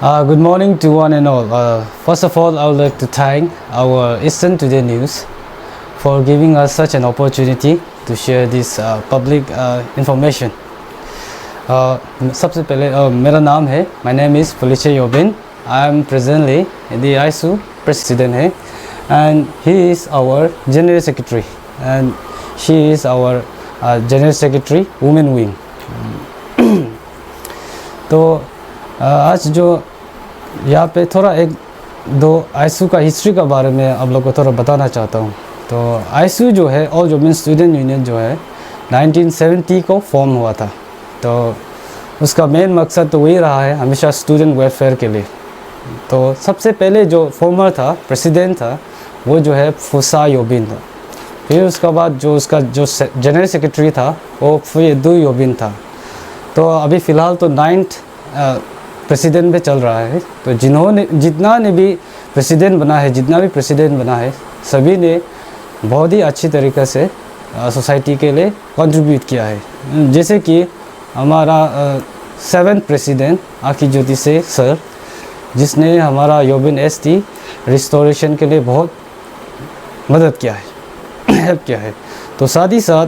Good morning to one and all. First of all, I would like to thank our Eastern Today News for giving us such an opportunity to share this public information. सबसे पहले मेरा नाम है, my name is Felicia Yobin. I am presently the ISU president है, and he is our general secretary, and she is our general secretary women wing. तो आज जो यहाँ पे थोड़ा एक दो आईसू का हिस्ट्री के बारे में आप लोग को थोड़ा बताना चाहता हूँ। तो आईसू जो है ऑल वुमेन स्टूडेंट यूनियन जो है 1970 को फॉर्म हुआ था। तो उसका मेन मकसद तो वही रहा है हमेशा स्टूडेंट वेलफेयर के लिए। तो सबसे पहले जो फॉर्मर था प्रेसिडेंट था वो जो है फुसा योबिन था। फिर उसका बाद जो उसका जो जनरल सेक्रेटरी था वो फुएदू योबिन था। तो अभी फ़िलहाल तो 9th प्रेसिडेंट पे चल रहा है। तो जितना भी प्रेसिडेंट बना है सभी ने बहुत ही अच्छी तरीक़े से सोसाइटी के लिए कंट्रीब्यूट किया है। जैसे कि हमारा 7th प्रेसिडेंट आकी ज्योति से सर, जिसने हमारा योबिन एसटी रिस्टोरेशन के लिए बहुत मदद किया है, हेल्प किया है। तो साथ ही साथ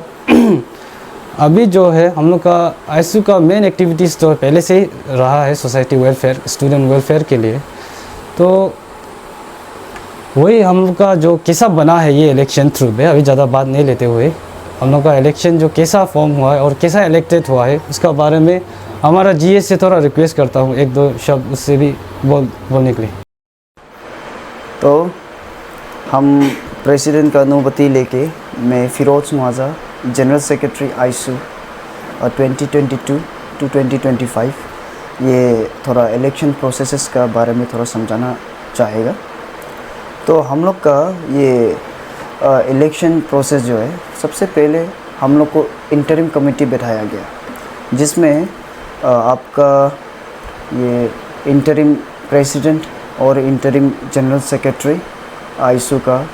अभी जो है हम लोग का आईसू का मेन एक्टिविटीज़ तो पहले से ही रहा है सोसाइटी वेलफेयर, स्टूडेंट वेलफेयर के लिए। तो वही हम लोग का जो कैसा बना है ये इलेक्शन थ्रू में, अभी ज़्यादा बात नहीं लेते हुए हम लोग का इलेक्शन जो कैसा फॉर्म हुआ है और कैसा इलेक्टेड हुआ है उसका बारे में हमारा जीएस से थोड़ा रिक्वेस्ट करता हूँ एक दो शब्द उससे भी बोलने के लिए। तो हम प्रेसिडेंट का अनुमति लेके मैं फिरोज मुआज़ा जनरल सेक्रेटरी आईसू और 2022 टू 2025 ये थोड़ा इलेक्शन प्रोसेसेस का बारे में थोड़ा समझाना चाहेगा। तो हम लोग का ये इलेक्शन प्रोसेस जो है सबसे पहले हम लोग को इंटरिम कमेटी बैठाया गया, जिसमें आपका ये इंटरिम प्रेसिडेंट और इंटरिम जनरल सेक्रेटरी आईसू का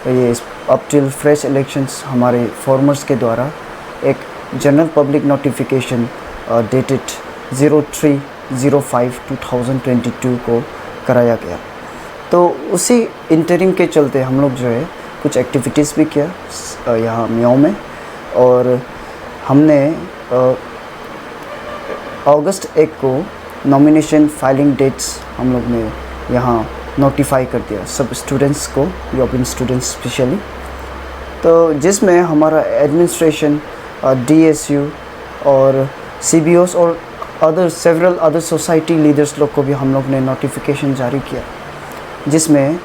ये अप टिल फ्रेश इलेक्शंस हमारे फॉर्मर्स के द्वारा एक जनरल पब्लिक नोटिफिकेशन डेटेड 03/05/2022 को कराया गया। तो उसी इंटरिम के चलते हम लोग जो है कुछ एक्टिविटीज़ भी किया यहाँ मियाओ में, और हमने अगस्त 1 को नॉमिनेशन फाइलिंग डेट्स हम लोग ने यहाँ नोटिफाई कर दिया सब स्टूडेंट्स को, योबिन स्टूडेंट्स स्पेशली। तो जिसमें हमारा एडमिनिस्ट्रेशन, डीएसयू और सीबीओस और सेवरल अदर सोसाइटी लीडर्स लोग को भी हम लोग ने नोटिफिकेशन जारी किया, जिसमें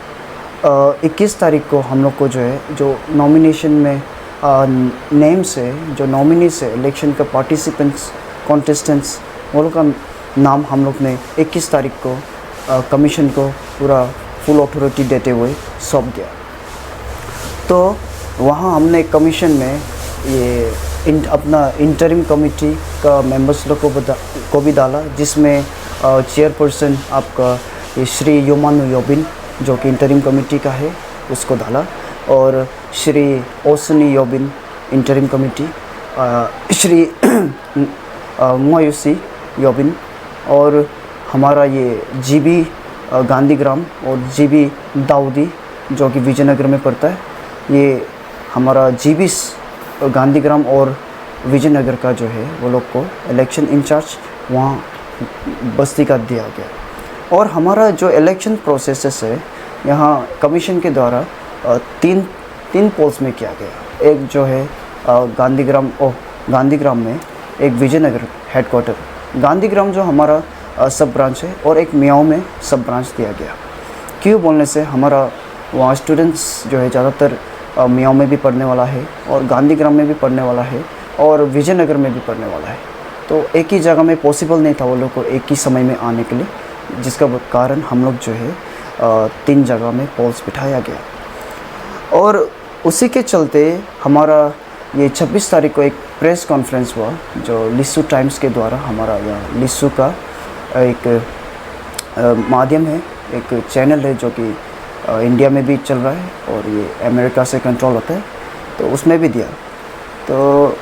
21 तारीख को हम लोग को जो है जो नॉमिनेशन में नेम से जो नॉमिनी से इलेक्शन का पार्टिसिपेंट्स कॉन्टेस्टेंट्स वो लोग का नाम हम लोग ने 21 तारीख को कमीशन को पूरा फुल अथॉरिटी देते हुए सौंप दिया। तो वहाँ हमने कमीशन में ये अपना इंटरिम कमेटी का मेंबर्स लोग को भी डाला, जिसमें चेयरपर्सन आपका ये श्री योमानु योबिन जो कि इंटरिम कमेटी का है उसको डाला, और श्री ओसनी योबिन इंटरिम कमेटी, श्री मोयुसी योबिन, और हमारा ये जीबी गांधीग्राम और जीबी दाऊदी जो कि विजयनगर में पड़ता है, ये हमारा जीबी गांधीग्राम और विजयनगर का जो है वो लोग को इलेक्शन इंचार्ज वहाँ बस्ती का दिया गया। और हमारा जो इलेक्शन प्रोसेस है यहाँ कमीशन के द्वारा तीन पोल्स में किया गया। एक जो है गांधीग्राम में, एक विजयनगर हेडक्वार्टर गांधीग्राम जो हमारा सब ब्रांच है, और एक मियाओ में सब ब्रांच दिया गया। क्यों बोलने से हमारा वहाँ स्टूडेंट्स जो है ज़्यादातर मियाओ में भी पढ़ने वाला है और गांधीग्राम में भी पढ़ने वाला है और विजयनगर में भी पढ़ने वाला है। तो एक ही जगह में पॉसिबल नहीं था वो लोग को एक ही समय में आने के लिए, जिसका कारण हम लोग जो है 3 जगह में पोल्स बिठाया गया। और उसी के चलते हमारा ये 26 तारीख को एक प्रेस कॉन्फ्रेंस हुआ जो लिस्सू टाइम्स के द्वारा, हमारा यहाँ लिस्सू का एक माध्यम है, एक चैनल है जो कि इंडिया में भी चल रहा है और ये अमेरिका से कंट्रोल होता है, तो उसमें भी दिया। तो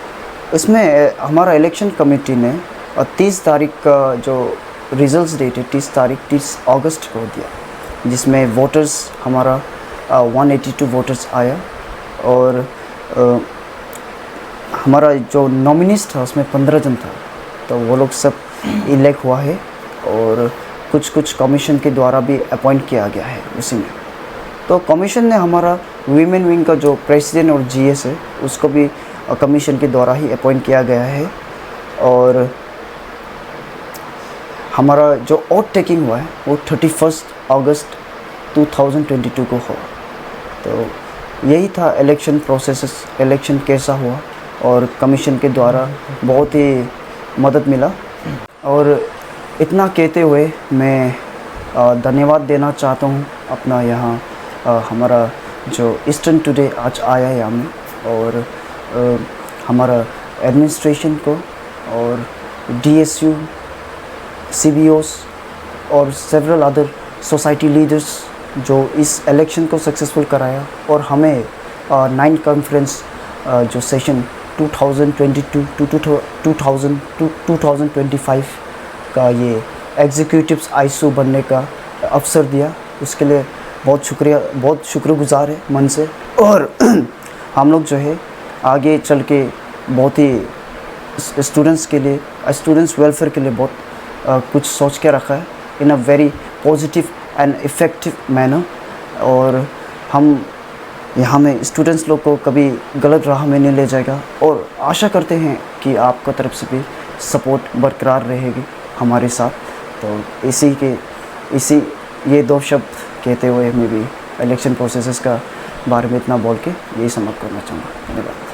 इसमें हमारा इलेक्शन कमेटी ने 30 तारीख का जो रिजल्ट्स डेट है 30 अगस्त को दिया, जिसमें वोटर्स हमारा 182 वोटर्स आया और हमारा जो नॉमिनीज था उसमें 15 जन था, तो वो लोग सब इलेक्ट हुआ है और कुछ कमीशन के द्वारा भी अपॉइंट किया गया है उसी में। तो कमीशन ने हमारा वीमेन विंग का जो प्रेसिडेंट और जीएस है उसको भी कमीशन के द्वारा ही अपॉइंट किया गया है। और हमारा जो वोट टेकिंग हुआ है वो 31 अगस्त 2022 को हुआ। तो यही था इलेक्शन प्रोसेस, इलेक्शन कैसा हुआ और कमीशन के द्वारा बहुत ही मदद मिला। और इतना कहते हुए मैं धन्यवाद देना चाहता हूँ अपना यहाँ हमारा जो ईस्टर्न टुडे आज आया है यहाँ में, और हमारा एडमिनिस्ट्रेशन को और DSU, CBOs और सेवरल अदर सोसाइटी लीडर्स जो इस इलेक्शन को सक्सेसफुल कराया, और हमें 9 कॉन्फ्रेंस जो सेशन 2022 to 2025 का ये एग्जीक्यूटिव्स आईसू बनने का अवसर दिया, उसके लिए बहुत शुक्रगुजार है मन से। और हम लोग जो है आगे चल के बहुत ही स्टूडेंट्स के लिए, स्टूडेंट्स वेलफेयर के लिए बहुत कुछ सोच के रखा है in a very positive and effective manner. और हम यहाँ में स्टूडेंट्स लोग को कभी गलत राह में नहीं ले जाएगा, और आशा करते हैं कि आपका तरफ से भी सपोर्ट बरकरार रहेगी हमारे साथ। तो इसी ये 2 शब्द कहते हुए मैं भी इलेक्शन प्रोसेसेस का बारे में इतना बोल के यही समाप्त करना चाहूँगा। धन्यवाद।